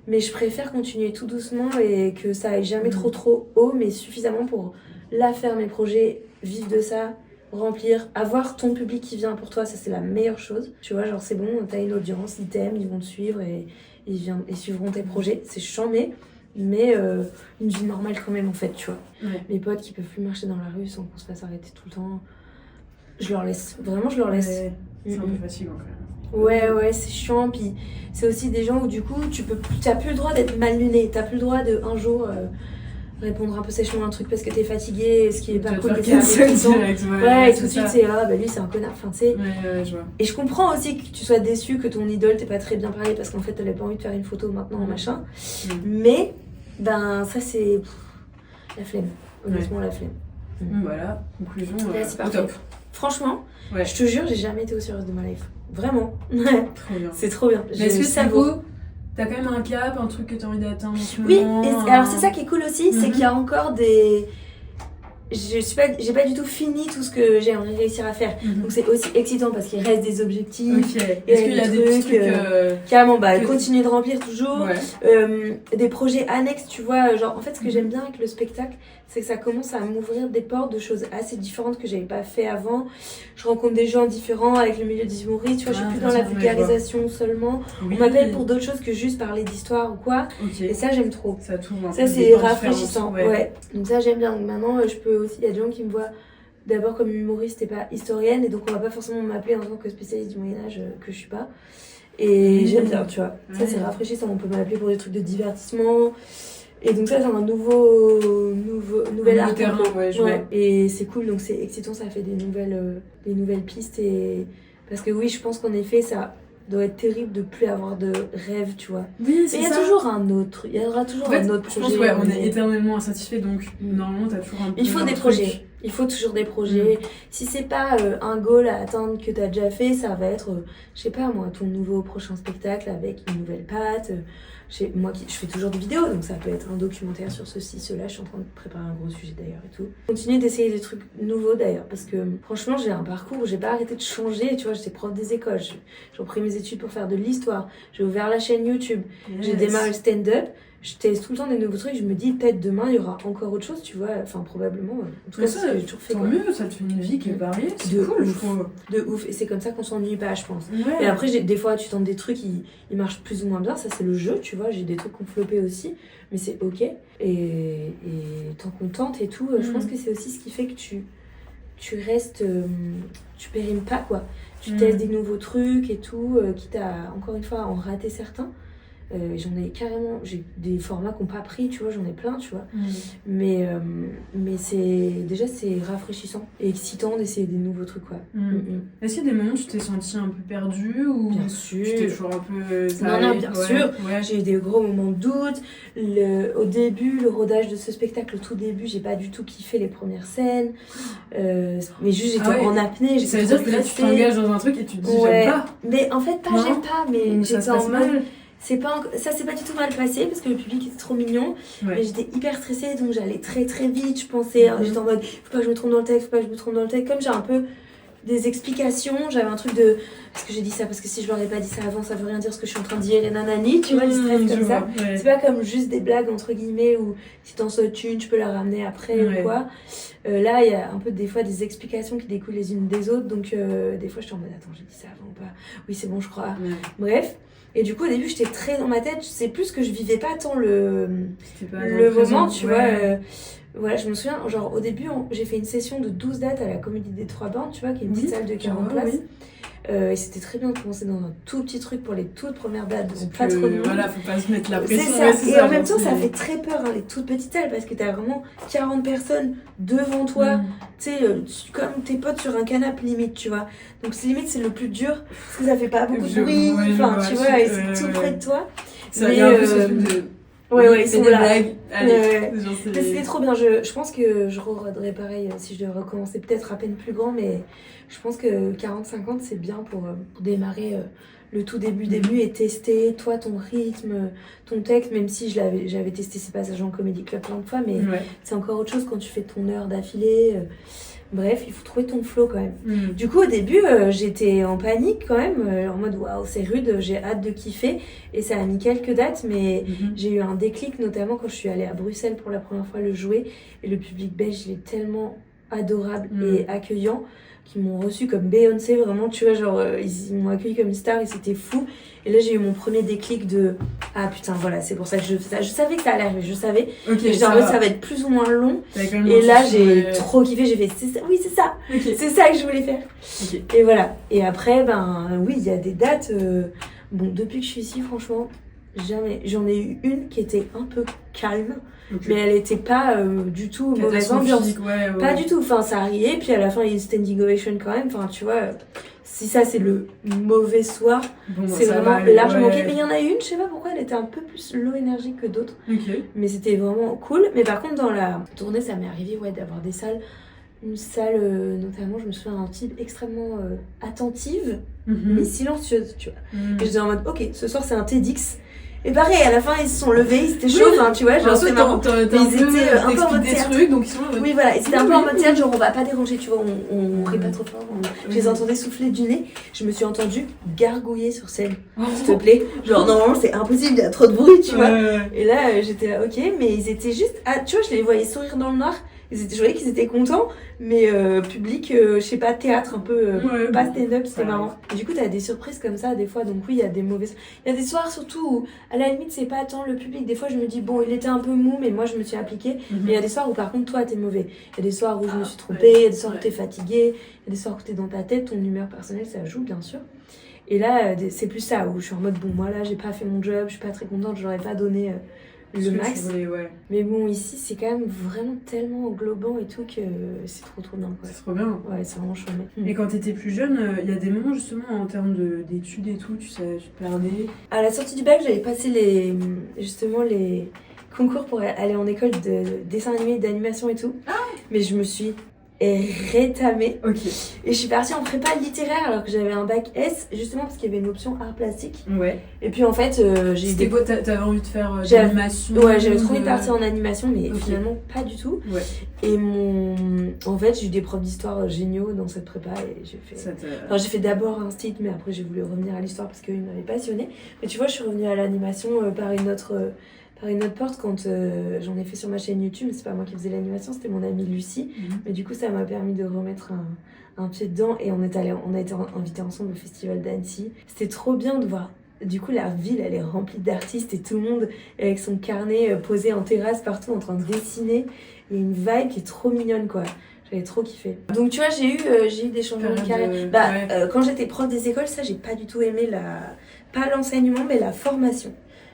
mais je préfère continuer tout doucement et que ça aille jamais trop haut, mais suffisamment pour faire mes projets, vivre de ça, remplir, avoir ton public qui vient pour toi, ça c'est la meilleure chose, tu vois, genre c'est bon, t'as une audience, ils t'aiment, ils vont te suivre et ils suivront tes projets, c'est chambé, mais une vie normale quand même en fait, tu vois. Mes potes qui peuvent plus marcher dans la rue sans qu'on se fasse arrêter tout le temps, je leur laisse, vraiment je leur laisse. C'est un peu fatigant quand même. Ouais, c'est chiant, puis c'est aussi des gens où du coup t'as plus le droit d'être mal luné, t'as plus le droit de un jour répondre un peu sèchement à un truc parce que t'es fatigué, ce qui est pas cool, mais ça arrive direct, et tout de suite c'est lui c'est un connard, enfin tu sais. Je vois. Et je comprends aussi que tu sois déçu que ton idole t'ait pas très bien parlé parce qu'en fait t'avais pas envie de faire une photo maintenant, machin. Mais ça c'est la flemme, honnêtement la flemme. Voilà, conclusion c'est parfait. top. Franchement, je te jure, j'ai jamais été aussi heureuse de ma life. Vraiment. Trop bien. C'est trop bien. Mais est-ce que du coup, t'as quand même un cap, un truc que t'as envie d'atteindre en ce moment? Oui, alors c'est ça qui est cool aussi, c'est qu'il y a encore des... j'ai pas du tout fini tout ce que j'aimerais réussir à faire. Donc c'est aussi excitant parce qu'il reste des objectifs. Est-ce qu'il y a des petits trucs carrément, continuer de remplir toujours. Des projets annexes, tu vois. Genre, en fait, ce que j'aime bien avec le spectacle, c'est que ça commence à m'ouvrir des portes de choses assez différentes que j'avais pas fait avant. Je rencontre des gens différents avec le milieu des humoristes, tu vois. Je suis plus dans la vulgarisation seulement. On m'appelle pour d'autres choses que juste parler d'histoire ou quoi. Et ça, j'aime trop. Ça c'est rafraîchissant. Donc ça, j'aime bien. Donc maintenant, je peux aussi. Il y a des gens qui me voient d'abord comme humoriste et pas historienne, et donc on va pas forcément m'appeler en tant que spécialiste du Moyen-Âge que je suis pas. Et j'aime bien, tu vois. Ça, c'est rafraîchissant. On peut m'appeler pour des trucs de divertissement. Et donc ça, c'est un nouvel art. Et c'est cool, donc c'est excitant, ça fait des nouvelles pistes. Et parce que oui, je pense qu'en effet, ça doit être terrible de plus avoir de rêve, tu vois. Oui, c'est ça. Il y a toujours un autre, il y aura toujours un autre projet. Je pense, on est éternellement insatisfait, donc normalement, t'as toujours un peu. Il faut des projets. Il faut toujours des projets. Si c'est pas un goal à atteindre que t'as déjà fait, ça va être, je sais pas moi, ton nouveau prochain spectacle avec une nouvelle patte. Moi, je fais toujours des vidéos, donc ça peut être un documentaire sur ceci, cela. Je suis en train de préparer un gros sujet d'ailleurs et tout. Continuer d'essayer des trucs nouveaux d'ailleurs, parce que franchement, j'ai un parcours où j'ai pas arrêté de changer. Tu vois, j'étais prof des écoles, j'ai repris mes études pour faire de l'histoire, j'ai ouvert la chaîne YouTube, j'ai démarré le stand-up. Je teste tout le temps des nouveaux trucs, je me dis peut-être demain il y aura encore autre chose, tu vois, enfin probablement. En tout cas, c'est ce que j'ai toujours fait. Tant mieux, ça te fait une vie qui est variée, c'est cool, je trouve. De ouf, et c'est comme ça qu'on s'ennuie pas, je pense. Et après, des fois, tu tentes des trucs, ils marchent plus ou moins bien, ça c'est le jeu, tu vois, j'ai des trucs qui ont floppé aussi, mais c'est ok. Et tant qu'on tente et tout, je pense que c'est aussi ce qui fait que tu restes, tu périmes pas, quoi. Tu testes des nouveaux trucs et tout, quitte à, encore une fois, à en rater certains. J'ai des formats qui n'ont pas pris, tu vois, j'en ai plein, tu vois. Mais c'est rafraîchissant et excitant d'essayer des nouveaux trucs, quoi. Est-ce qu'il y a des moments où tu t'es sentie un peu perdue ou bien sûr. Tu t'es toujours un peu... Non, bien sûr. J'ai eu des gros moments de doute. Au début, le rodage de ce spectacle, au tout début, j'ai pas du tout kiffé les premières scènes. Mais juste, j'étais en apnée. Ça veut dire que là, tu t'engages dans un truc et tu te dis j'aime pas. Mais en fait, j'aime pas, mais j'étais en mode... Ça s'est pas du tout mal passé parce que le public était trop mignon, mais j'étais hyper stressée, donc j'allais très très vite. Je pensais, j'étais en mode faut pas que je me trompe dans le texte, comme j'ai un peu des explications, j'avais un truc de est-ce que j'ai dit ça parce que si je leur ai pas dit ça avant, ça veut rien dire ce que je suis en train de dire et nanani, tu vois, du stress comme ça. C'est pas comme juste des blagues entre guillemets où si t'en sautes une, tu peux la ramener après ou quoi. Là, il y a un peu des fois des explications qui découlent les unes des autres, donc des fois je suis en mode attends, j'ai dit ça avant ou pas? Oui, c'est bon, je crois. Bref. Et du coup, au début, j'étais très dans ma tête. C'est plus que je vivais pas tant le moment, tu vois. Voilà, je me souviens, genre au début, j'ai fait une session de 12 dates à la Comédie des Trois Bornes, tu vois, qui est une petite salle de 40 places. Et c'était très bien de commencer dans un tout petit truc pour les toutes premières dates, donc pas trop de monde. Voilà, faut pas se mettre la pression. C'est ça. Et en même temps, ça fait très peur, hein, les toutes petites salles, parce que t'as vraiment 40 personnes devant toi, tu sais, comme tes potes sur un canapé limite, tu vois. Donc limite, c'est le plus dur, parce que ça fait pas beaucoup de bruit, enfin, tu vois, et c'est tout près de toi. Ça y a un peu ce truc de... ils sont des là. blagues. Allez, mais c'était trop bien. Je pense que je regarderais pareil si je devais recommencer, peut-être à peine plus grand, mais je pense que 40-50 c'est bien pour démarrer le tout début et tester toi ton rythme, ton texte, même si j'avais testé ces passages en comédie club plein de fois, mais c'est encore autre chose quand tu fais ton heure d'affilée. Bref, il faut trouver ton flow quand même. Du coup, au début, j'étais en panique quand même, en mode waouh, c'est rude, j'ai hâte de kiffer. Et ça a mis quelques dates, mais j'ai eu un déclic, notamment quand je suis allée à Bruxelles pour la première fois le jouer. Et le public belge, il est tellement adorable et accueillant qu'ils m'ont reçu comme Beyoncé, vraiment, tu vois, genre, ils m'ont accueilli comme une star et c'était fou. Et là, j'ai eu mon premier déclic de ah putain, voilà, c'est pour ça que je fais ça. Je savais que ça allait arriver, je savais. Okay, et en fait, ça va être plus ou moins long. Et là, j'ai trop kiffé, j'ai fait c'est ça, oui, c'est ça, c'est ça que je voulais faire. Et voilà. Et après, oui, il y a des dates. Bon, depuis que je suis ici, franchement, jamais. J'en ai eu une qui était un peu calme. Mais elle était pas du tout mauvaise ambiance. Pas du tout. Enfin, ça riait, puis à la fin, il y a une standing ovation quand même. Enfin, tu vois, si ça, c'est le mauvais soir, c'est vraiment largement ok. Mais il y en a une, je sais pas pourquoi, elle était un peu plus low énergie que d'autres. Mais c'était vraiment cool. Mais par contre, dans la tournée, ça m'est arrivé d'avoir des salles. Une salle, notamment, je me souviens d'un type extrêmement attentive, mais silencieuse, tu vois. Et j'étais en mode, ok, ce soir, c'est un TEDx. Et pareil, à la fin, ils se sont levés, ils étaient chauds, enfin, tu vois, genre, c'est marrant. Ils étaient un peu en mode théâtre. trucs, donc ils sont là. Oui, voilà, et c'était un peu en mode théâtre, genre, on va pas déranger, tu vois, on rit pas trop fort. Je les entendais souffler du nez, je me suis entendue gargouiller sur scène, s'il te plaît. Genre, normalement, c'est impossible, il y a trop de bruit, tu vois. Et là, j'étais là, ok, mais ils étaient juste, tu vois, je les voyais sourire dans le noir. Je voyais qu'ils étaient contents, mais public, je sais pas, théâtre un peu, pas stand-up, c'était marrant. Et du coup, t'as des surprises comme ça, des fois, donc oui, il y a des mauvaises. Il y a des soirs surtout où, à la limite, c'est pas tant le public. Des fois, je me dis, bon, il était un peu mou, mais moi, je me suis appliquée. Mais il y a des soirs où, par contre, toi, t'es mauvais. Il y a des soirs où je me suis trompée, il y a des soirs où t'es fatiguée, il y a des soirs où t'es dans ta tête, ton humeur personnelle, ça joue, bien sûr. Et là, c'est plus ça, où je suis en mode, bon, moi, là, j'ai pas fait mon job, je suis pas très contente, je l'aurais pas donné. Le max. Mais bon, ici, c'est quand même vraiment tellement englobant et tout que c'est trop bien. Quoi. C'est trop bien. Ouais, c'est vraiment chouette. Et quand t'étais plus jeune, il y a des moments justement en termes d'études et tout, tu te perdais. À la sortie du bac, j'avais passé les concours pour aller en école de dessin animé, d'animation et tout. Mais je me suis rétamée. Ok. Et je suis partie en prépa littéraire alors que j'avais un bac S, justement parce qu'il y avait une option art plastique. Ouais. Et puis en fait, j'ai C'était quoi, t'avais envie de faire de l'animation? Ouais, j'avais trop envie de partir en animation, mais finalement pas du tout. Ouais. Et en fait, j'ai eu des profs d'histoire géniaux dans cette prépa et j'ai fait d'abord un site, mais après j'ai voulu revenir à l'histoire parce qu'ils m'avaient passionnée. Mais tu vois, je suis revenue à l'animation par une autre porte quand j'en ai fait sur ma chaîne YouTube. C'est pas moi qui faisais l'animation, c'était mon amie Lucie. Mais du coup, ça m'a permis de remettre un pied dedans et on a été invités ensemble au festival d'Annecy. C'était trop bien de voir. Du coup, la ville, elle est remplie d'artistes et tout le monde avec son carnet posé en terrasse partout en train de dessiner. Il y a une vibe qui est trop mignonne, quoi. J'avais trop kiffé. Donc, tu vois, j'ai eu des changements de carrière. Quand j'étais prof des écoles, ça, j'ai pas du tout aimé pas l'enseignement, mais la formation.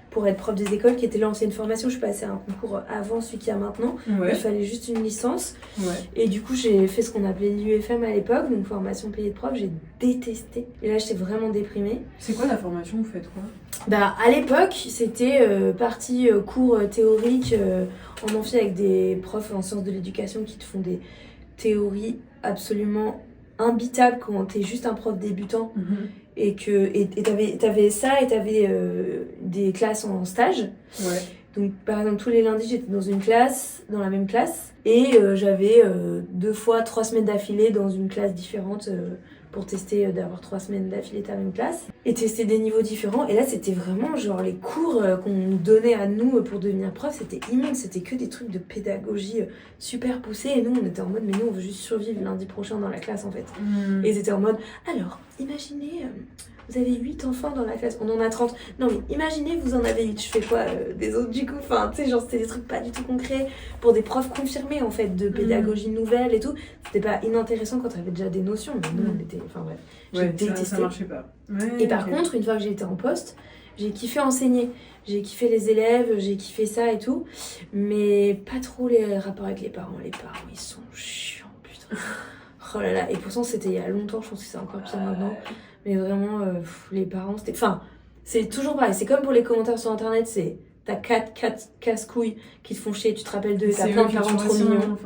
Pour être prof des écoles, qui était l'ancienne formation, je suis passée à un concours avant celui qu'il y a maintenant. Ouais. Il fallait juste une licence. Ouais. Et du coup, j'ai fait ce qu'on appelait l'UFM à l'époque, donc formation payée de prof. J'ai détesté. Et là, j'étais vraiment déprimée. C'est quoi la formation? Vous faites quoi? À l'époque, c'était partie cours théoriques en amphi avec des profs en sciences de l'éducation qui te font des théories absolument imbitables quand t'es juste un prof débutant. Et t'avais ça et t'avais des classes en stage. Ouais. Donc par exemple tous les lundis j'étais dans la même classe et j'avais 2 fois 3 semaines d'affilée dans une classe différente pour tester d'avoir 3 semaines d'affilée ta même classe et tester des niveaux différents. Et là c'était vraiment genre les cours qu'on nous donnait à nous pour devenir prof, c'était immense, c'était que des trucs de pédagogie super poussés et nous on était en mode mais nous on veut juste survivre lundi prochain dans la classe en fait. Et ils étaient en mode alors imaginez vous avez 8 enfants dans la classe, on en a 30. Non mais imaginez vous en avez 8, je fais quoi des autres du coup, enfin tu sais genre c'était des trucs pas du tout concrets pour des profs confirmés en fait de pédagogie nouvelle et tout. C'était pas inintéressant quand t'avais déjà des notions, mais nous on était, enfin bref, j'ai détesté. Ça marchait pas. Ouais, et par contre une fois que j'ai été en poste, j'ai kiffé enseigner, j'ai kiffé les élèves, j'ai kiffé ça et tout, mais pas trop les rapports avec les parents ils sont chiants putain. Oh là là, et pourtant c'était il y a longtemps, je pense que c'est encore pire maintenant. Mais vraiment, les parents, c'était... Enfin, c'est toujours pareil. C'est comme pour les commentaires sur Internet, c'est... T'as 4 casse-couilles qui te font chier, tu te rappelles d'eux, t'as plein de parents trop mignons.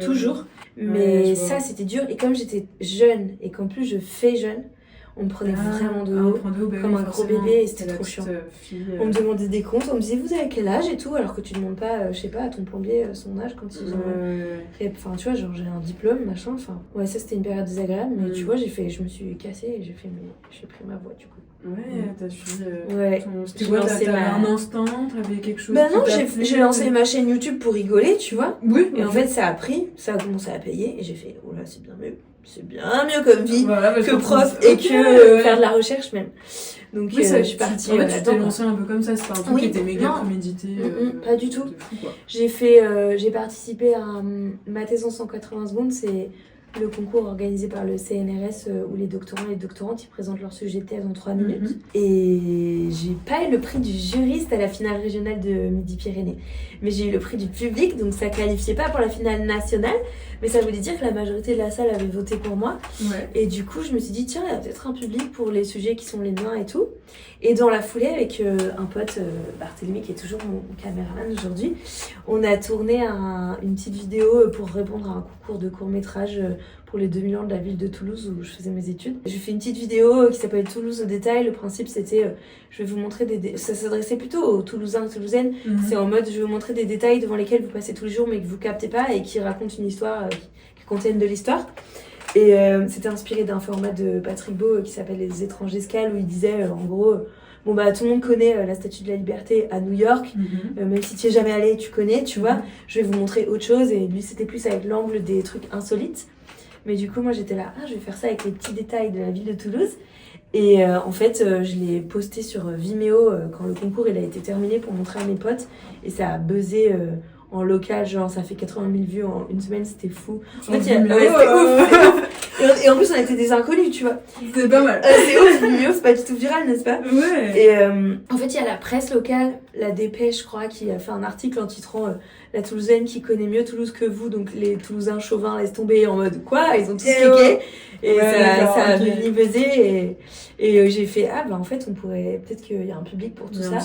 Toujours. Mais ça, c'était dur. Et comme j'étais jeune, et qu'en plus je fais jeune, on me prenait vraiment de haut, comme un gros bébé, et c'était trop chiant. On me demandait des comptes, on me disait, vous avez quel âge et tout, alors que tu demandes pas, je sais pas, à ton plombier son âge quand ils ont... Enfin, tu vois, genre, j'ai un diplôme, machin, enfin... Ouais, ça, c'était une période désagréable, mais tu vois, je me suis cassée et j'ai pris ma voix, du coup. Ouais, t'as suivi C'était quoi, t'avais un instant, t'avais quelque chose non, j'ai lancé ma chaîne YouTube pour rigoler, tu vois. Oui. Et en fait, ça a pris, ça a commencé à payer, et j'ai fait, oh là, c'est bien mieux comme vie que prof et que faire de la recherche même. Donc je suis partie en fait, tu t'es lancée un peu comme ça, c'est pas un truc qui était méga prémédité. Pas du tout. Fou, j'ai participé à ma thèse en 180 secondes, c'est le concours organisé par le CNRS où les doctorants et les doctorantes ils présentent leur sujet de thèse en 3 minutes. Et j'ai pas eu le prix du juriste à la finale régionale de Midi-Pyrénées. Mais j'ai eu le prix du public, donc ça qualifiait pas pour la finale nationale. Mais ça voulait dire que la majorité de la salle avait voté pour moi. Ouais. Et du coup, je me suis dit, tiens, il y a peut-être un public pour les sujets qui sont les miens et tout. Et dans la foulée, avec un pote, Barthélemy, qui est toujours mon caméraman aujourd'hui, on a tourné une petite vidéo pour répondre à un concours de court-métrage pour les 2000 ans de la ville de Toulouse où je faisais mes études. J'ai fait une petite vidéo qui s'appelle Toulouse au détail. Le principe c'était, je vais vous montrer ça s'adressait plutôt aux Toulousains et Toulousaines. C'est en mode, je vais vous montrer des détails devant lesquels vous passez tous les jours mais que vous captez pas et qui racontent une histoire, qui contiennent de l'histoire. Et c'était inspiré d'un format de Patrick Beau qui s'appelle Les Étranges Escales où il disait en gros... Bon bah tout le monde connaît la Statue de la Liberté à New York, même si tu n'y es jamais allé, tu connais, tu vois. Je vais vous montrer autre chose et lui c'était plus avec l'angle des trucs insolites. Mais du coup moi j'étais là, je vais faire ça avec les petits détails de la ville de Toulouse. Et en fait je l'ai posté sur Vimeo quand le concours il a été terminé pour montrer à mes potes. Et ça a buzzé en local, genre ça fait 80 000 vues en une semaine, c'était fou. En fait, c'était ouf. Et en plus, on était des inconnus, tu vois. C'était pas mal. C'est ouf, Vimeo, c'est pas du tout viral, n'est-ce pas? Ouais. Et en fait, il y a la presse locale, la Dépêche, je crois, qui a fait un article en titrant La Toulousaine qui connaît mieux Toulouse que vous, donc les Toulousains chauvins laissent tomber en mode quoi? Ils ont tous cliqué. Et ça a venu buzzer. Et j'ai fait, en fait, on pourrait. Peut-être qu'il y a un public pour tout ça.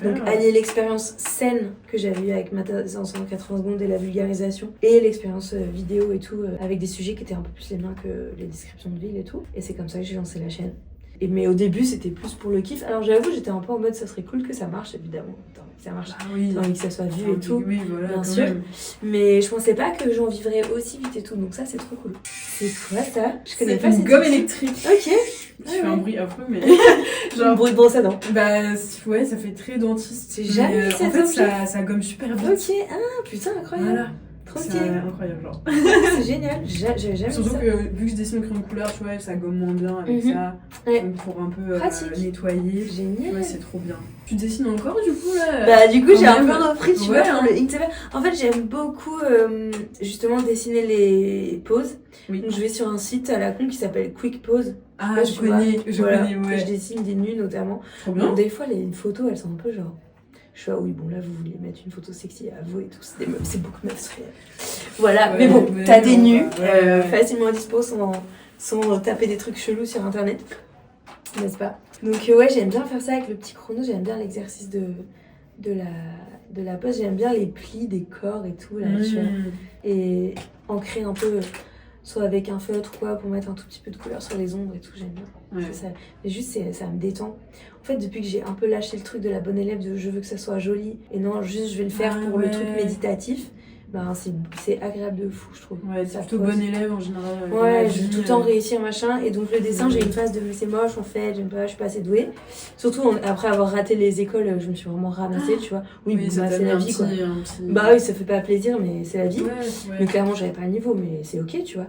Donc, allier l'expérience scène que j'avais eue avec Matin en 180 secondes et la vulgarisation, et l'expérience vidéo et tout, avec des sujets qui étaient un peu plus les mains que les descriptions de ville et tout. Et c'est comme ça que j'ai lancé la chaîne. Mais au début, c'était plus pour le kiff. Alors, j'avoue, j'étais un peu en mode, ça serait cool que ça marche, évidemment. Attends, que ça marche. J'ai envie que ça soit vu et tout, voilà, bien sûr. Même. Mais je pensais pas que j'en vivrais aussi vite et tout. Donc ça, c'est trop cool. C'est quoi ça? Je connais pas cette gomme électrique. Ok. Je fais un bruit affreux, mais... genre un bruit de brosse à dents. Bah ouais, ça fait très dentiste. J'ai jamais vu en fait, ça gomme super vite. Ok, putain, incroyable. Voilà. Trop c'est stylé. Incroyable, genre. C'est génial, j'avais jamais Surtout vu ça. que vu que je dessine au crayon de couleur, tu vois, ça gomme moins bien avec ça. Ouais. Donc pour un peu nettoyer. Génial. Ouais, c'est trop bien. Tu dessines encore du coup là? Bah du coup j'ai un peu repris, tu vois, hein. le Inktober. En fait j'aime beaucoup justement dessiner les poses. Oui. Donc je vais sur un site à la con qui s'appelle Quick Pose. Ah je connais, ouais. Je dessine des nus notamment. Trop bien. Donc, des fois les photos elles sont un peu genre... Je suis oui bon là vous voulez mettre une photo sexy à vous et tout, c'est beaucoup de meufs. Voilà, mais bon, t'as des nus facilement dispo sans taper des trucs chelous sur internet, n'est-ce pas? Donc ouais, j'aime bien faire ça avec le petit chrono, j'aime bien l'exercice de la pose, j'aime bien les plis des corps et tout là, tu vois. Et ancrer un peu, soit avec un feutre ou quoi, pour mettre un tout petit peu de couleur sur les ombres et tout, j'aime bien. Ouais. Ça. Mais juste, ça me détend. En fait, depuis que j'ai un peu lâché le truc de la bonne élève, de je veux que ça soit joli, et non, juste je vais le faire pour le truc méditatif, ben c'est agréable de fou, je trouve. Ouais, c'est plutôt bonne élève en général. Ouais, je veux tout le temps réussir, machin. Et donc le dessin, j'ai une phase de c'est moche en fait, j'aime pas, je suis pas assez douée. Surtout après avoir raté les écoles, je me suis vraiment ramassée, tu vois. Oui, bon, c'est la vie quoi. Bah oui, ça fait pas plaisir, mais c'est la vie. Ouais. Mais clairement, j'avais pas le niveau, mais c'est ok, tu vois.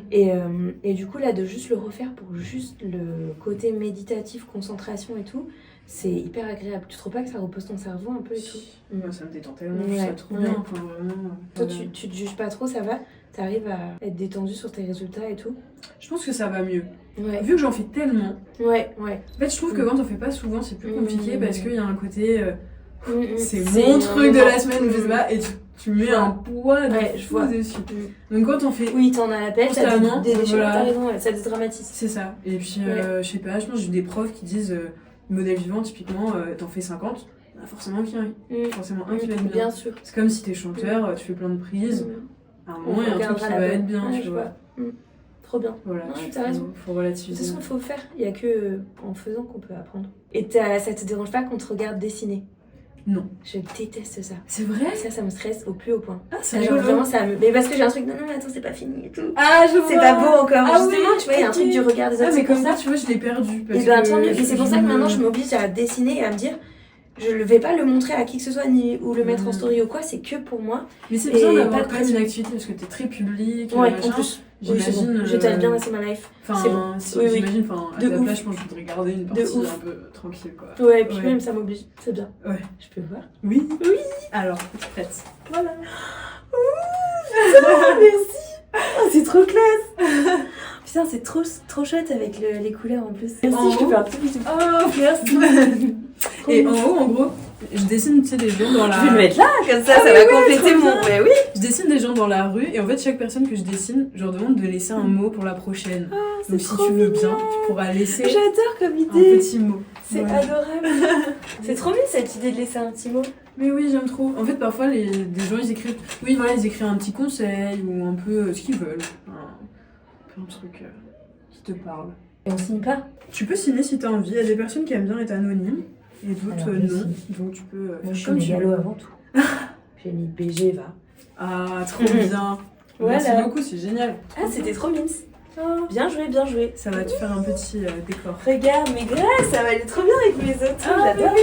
Et du coup, là, de juste le refaire pour juste le côté méditatif, concentration et tout, c'est hyper agréable. Tu trouves pas que ça repose ton cerveau un peu et tout? Moi, ça me détend tellement, je trouve ça trop bien. Enfin, vraiment, toi, tu te juges pas trop, ça va? T'arrives à être détendu sur tes résultats et tout? Je pense que ça va mieux. Ouais. Vu que j'en fais tellement. Ouais. En fait, je trouve que quand on fait pas souvent, c'est plus compliqué parce qu'il y a un côté. C'est C'est mon truc de la semaine, je sais pas, et tu mets un poids de dessus. Donc quand on fait. Oui, t'en as la pelle, t'as des déchets, voilà. t'as raison, ça dédramatise. C'est ça. Et puis, je sais pas, je pense que j'ai des profs qui disent. Modèle vivant, typiquement, t'en fais 50, il y en a forcément forcément un qui va être bien. Bien sûr. C'est comme si t'es chanteur, tu fais plein de prises, à un moment, il y a un truc qui va être bien, tu vois. Trop bien. Voilà, t'as raison. Faut relativiser. De toute façon, il faut faire. Il n'y a que en faisant qu'on peut apprendre. Et ça te dérange pas qu'on te regarde dessiner? Non. Je déteste ça. C'est vrai? Ça me stresse au plus haut point. Ah, c'est genre vraiment ça me... Mais parce que j'ai un truc, non, mais attends, c'est pas fini et tout. Ah, je vois. C'est pas beau encore. Ah, justement, tu vois, il y a un truc du regard des autres. Mais comme ça, tu vois, je l'ai perdu. Et ben tant mieux. Et c'est pour ça que maintenant, je m'oblige à dessiner et à me dire, je ne vais pas le montrer à qui que ce soit, ou le mettre en story ou quoi, c'est que pour moi. Mais c'est besoin d'avoir quand même une activité, parce que t'es très public. Ouais, en plus. J'imagine. Je t'aime bien, c'est ma life. Enfin, c'est bon. j'imagine, à ta place, je pense que je voudrais garder une partie un peu tranquille, quoi. Ouais, et puis même ça m'oblige, c'est bien. Ouais. Je peux voir? Oui. Alors, prête. Voilà. Merci. Oh, c'est trop classe. Putain, c'est trop chouette avec les couleurs en plus. Merci, je te fais un petit bisou. Oh, merci. Et en haut, en gros, je dessine, tu sais, des gens dans la... Je vais le mettre là, comme ça, ça va compléter mon... Ouais, oui. Je dessine des gens dans la rue, et en fait, chaque personne que je dessine, je leur demande de laisser un mot pour la prochaine. Donc si tu veux bien, tu pourras laisser... J'adore comme idée. Un petit mot. C'est adorable. C'est trop bien cette idée de laisser un petit mot. Mais oui, j'aime trop. En fait, parfois, des gens, ils écrivent... Oui, voilà, ils écrivent un petit conseil, ou un peu ce qu'ils veulent. un truc qui te parle. Et on signe pas? Tu peux signer si t'as envie. Il y a des personnes qui aiment bien être anonymes et d'autres Alors, non. signe. Donc tu peux Moi, je suis comme tu mégalo veux. avant tout. J'ai mis BG, va. Ah, trop bien. Merci Voilà. beaucoup, c'est génial. Ah, c'était trop mimes. Ah. Bien joué, bien joué. Ça va te faire un petit décor. Regarde, mais grâce, ça va aller trop bien avec mes autres. Ah, J'adore. oui.